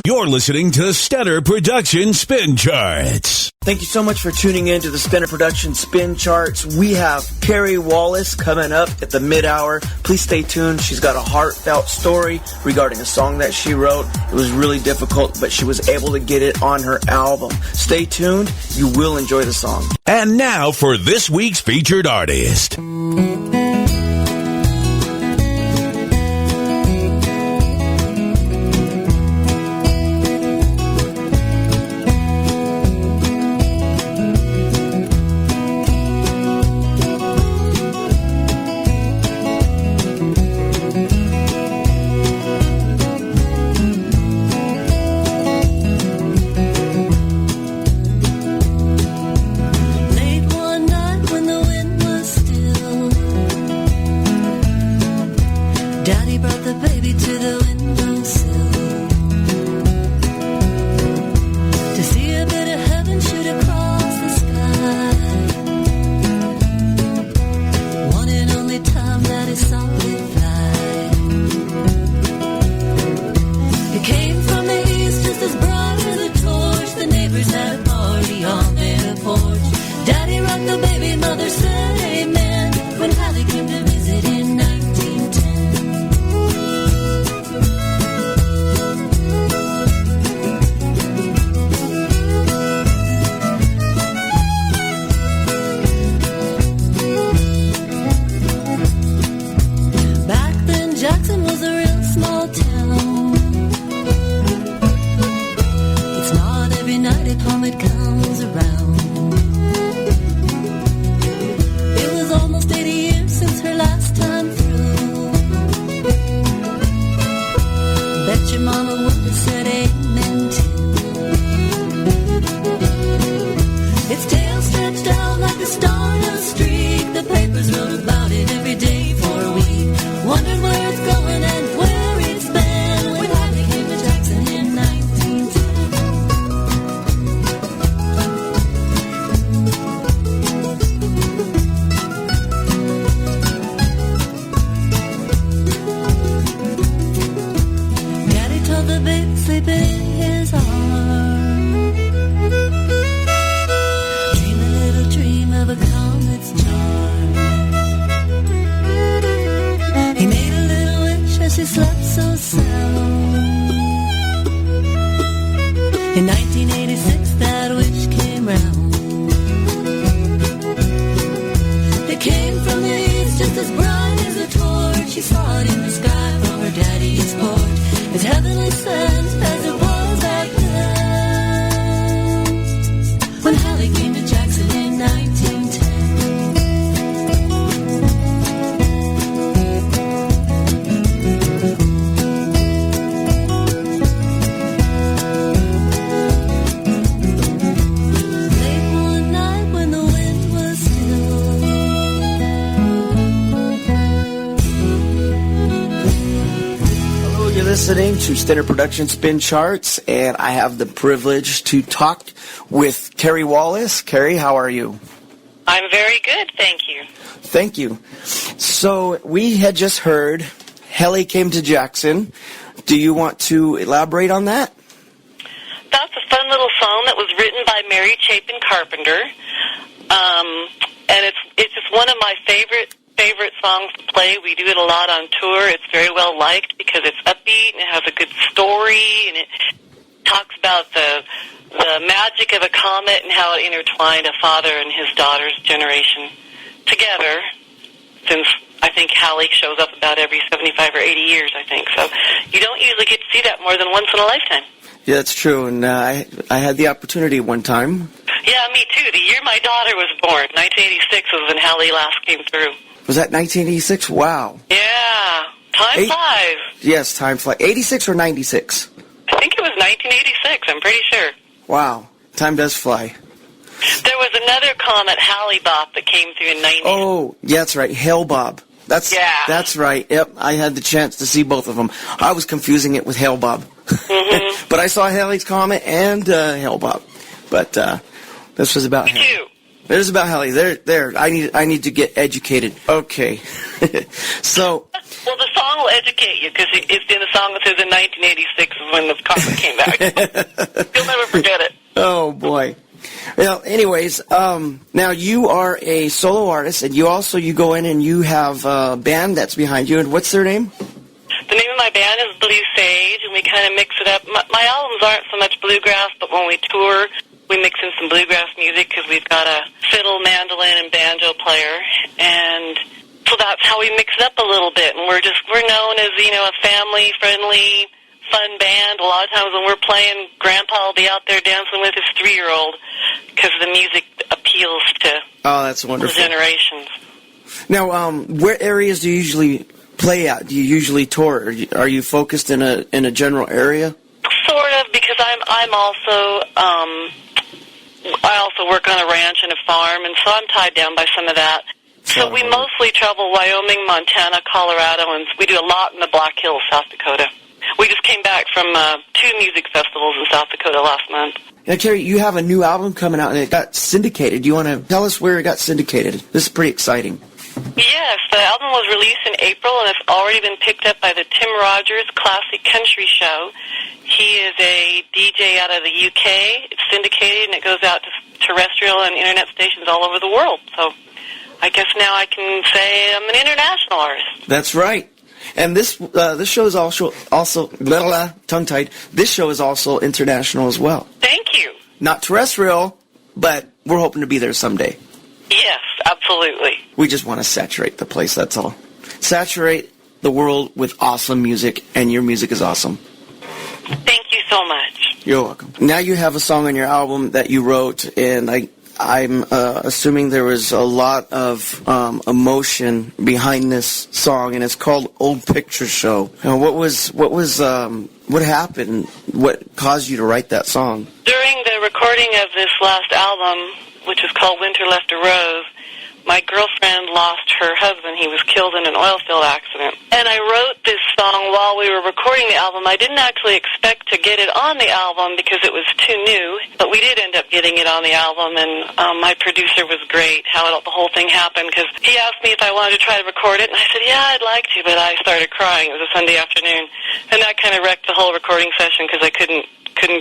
You're listening to Stenner Production Spin Charts. Thank you so much for tuning in to the Stenner Production Spin Charts. We have Kerry Wallace coming up at the mid-hour. Please stay tuned. She's got a heartfelt story regarding a song that she wrote. It was really difficult, but she was able to get it on her album. Stay tuned. You will enjoy the song. And now for this week's featured artist. In 1986, that wish came round. It came from the east, just as bright as a torch. She saw it in the sky from her daddy's porch, as heavenly sent as it was back then. When Hallie came to Jackson in 1910. Listening to Stenner Production Spin Charts, and I have the privilege to talk with Kerry Wallace. Kerry, how are you? I'm very good, thank you. Thank you. So we had just heard Hallie came to Jackson. Do you want to elaborate on that? That's a fun little song that was written by Mary Chapin Carpenter, and it's just one of my favorite songs to play. We do it a lot on tour. It's very well liked because it's upbeat and it has a good story, and it talks about the magic of a comet and how it intertwined a father and his daughter's generation together, since I think Hallie shows up about every 75 or 80 years, I think. So you don't usually get to see that more than once in a lifetime. Yeah, that's true, and I had the opportunity one time. Yeah, me too. The year my daughter was born, 1986, was when Hallie last came through. Was that 1986? Wow. Yeah. Time flies. Yes, time flies. 86 or 96? I think it was 1986, I'm pretty sure. Wow. Time does fly. There was another comet, Halley-Bob, that came through in 90. Oh, yeah, that's right. Hale-Bob. That's right. Yep, I had the chance to see both of them. I was confusing it with Hale-Bob. Mm-hmm. But I saw Halley's Comet and Hale-Bob. But this was about Me too. It was about Hallie. There. I need to get educated. Okay. So. Well, the song song will educate you, because it's in a song that says in 1986 is when the comic came back. You'll never forget it. Oh, boy. Well, anyways, now you are a solo artist, and you go in and you have a band that's behind you. And what's their name? The name of my band is Blue Sage, and we kind of mix it up. My albums aren't so much bluegrass, but when we tour, we mix in some bluegrass music because we've got a fiddle, mandolin, and banjo player, and so that's how we mix it up a little bit. And we're known as, a family-friendly, fun band. A lot of times when we're playing, Grandpa will be out there dancing with his 3-year-old because the music appeals to that's wonderful. the generations. Now, where areas do you usually play at? Do you usually tour? Are you focused in a general area? Sort of, because I'm also I also work on a ranch and a farm, and so I'm tied down by some of that. So we mostly travel Wyoming, Montana, Colorado, and we do a lot in the Black Hills, South Dakota. We just came back from 2 music festivals in South Dakota last month. Now, Kerry, you have a new album coming out, and it got syndicated. Do you want to tell us where it got syndicated? This is pretty exciting. Yes, the album was released in April, and it's already been picked up by the Tim Rogers Classic Country Show. He is a DJ out of the UK. It's syndicated, and it goes out to terrestrial and internet stations all over the world. So I guess now I can say I'm an international artist. That's right. And this show is also tongue-tied. This show is also international as well. Thank you. Not terrestrial, but we're hoping to be there someday. Yes, absolutely. We just want to saturate the place, that's all. Saturate the world with awesome music, and your music is awesome. Thank you so much. You're welcome. Now you have a song on your album that you wrote, and I'm assuming there was a lot of emotion behind this song, and it's called "Old Picture Show." And what happened? What caused you to write that song? During the recording of this last album, which is called "Winter Left a Rose," my girlfriend lost her husband. He was killed in an oil field accident. And I wrote this song while we were recording the album. I didn't actually expect to get it on the album because it was too new, but we did end up getting it on the album, and my producer was great, how the whole thing happened, because he asked me if I wanted to try to record it, and I said, yeah, I'd like to, but I started crying. It was a Sunday afternoon, and that kind of wrecked the whole recording session because I couldn't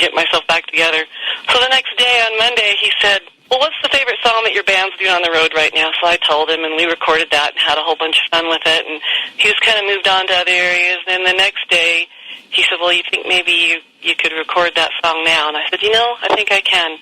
get myself back together. So the next day, on Monday, he said, well, what's the favorite song that your band's doing on the road right now? So I told him, and we recorded that and had a whole bunch of fun with it. And he just kind of moved on to other areas. And the next day, he said, well, you think maybe you could record that song now? And I said, I think I can.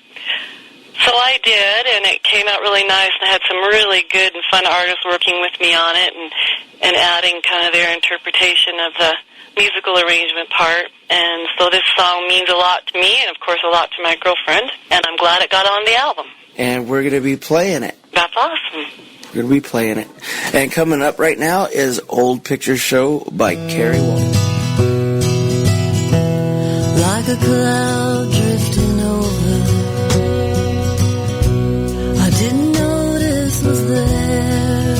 So I did, and it came out really nice. And I had some really good and fun artists working with me on it and adding kind of their interpretation of the musical arrangement part. And so this song means a lot to me and, of course, a lot to my girlfriend. And I'm glad it got on the album. And we're going to be playing it. That's awesome. We're going to be playing it. And coming up right now is Old Picture Show by Kerry Wallace. Like a cloud drifting over, I didn't notice was there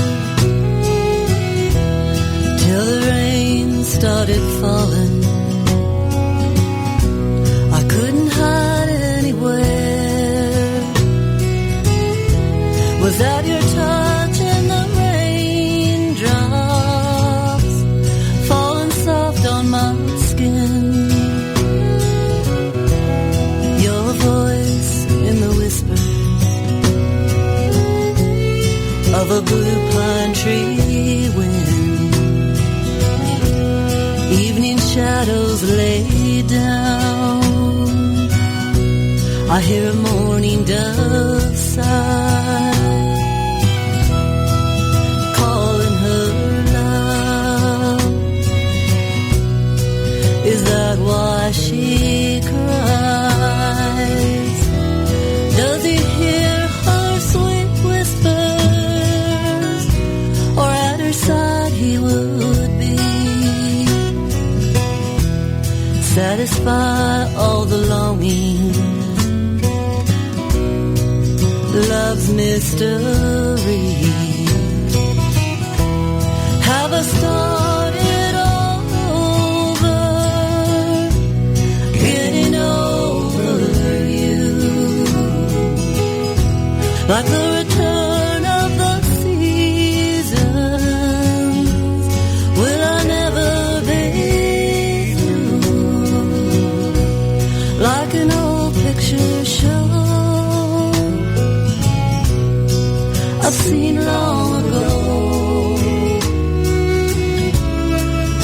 till the rain started falling. I couldn't hide anywhere. Was that your touch and the raindrops falling soft on my skin? Your voice in the whisper of a blue pine tree wind. Evening shadows lay down. I hear a morning dove sigh, calling her love. Is that why she cries? Does he hear her sweet whispers, or at her side he would be? Satisfy all the longing, love's mystery. Have I started over, getting over you, like the return of the seasons? Will I never like an old picture show I've seen long ago.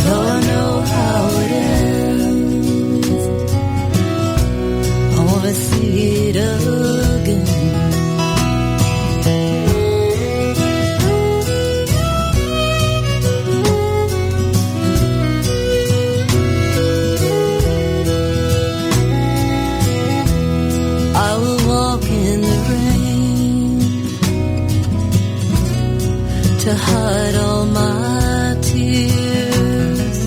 Though I know how it ends, I wanna see it again. I will walk in the rain to hide all my tears.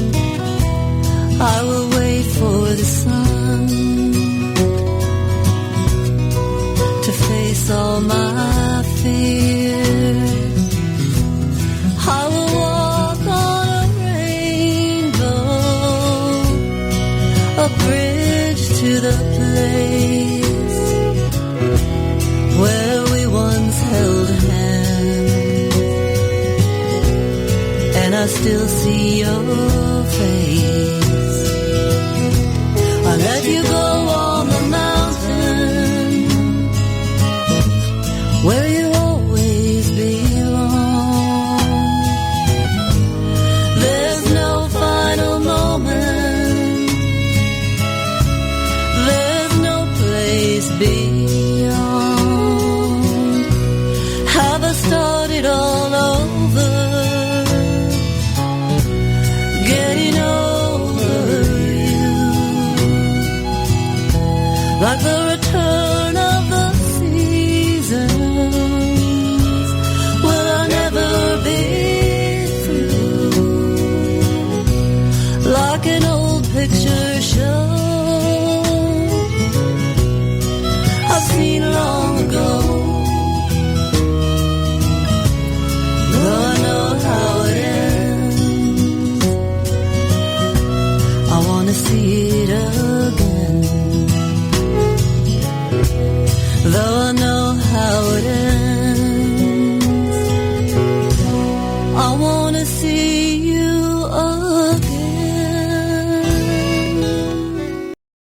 I will wait for the sun to face all my fears. I will walk on a rainbow, a bridge to the place where we once held hands, and I still see your face. I let you go on the mountain where you always belong. There's no final moment, there's no place beyond. Have I started all over, getting over you, like the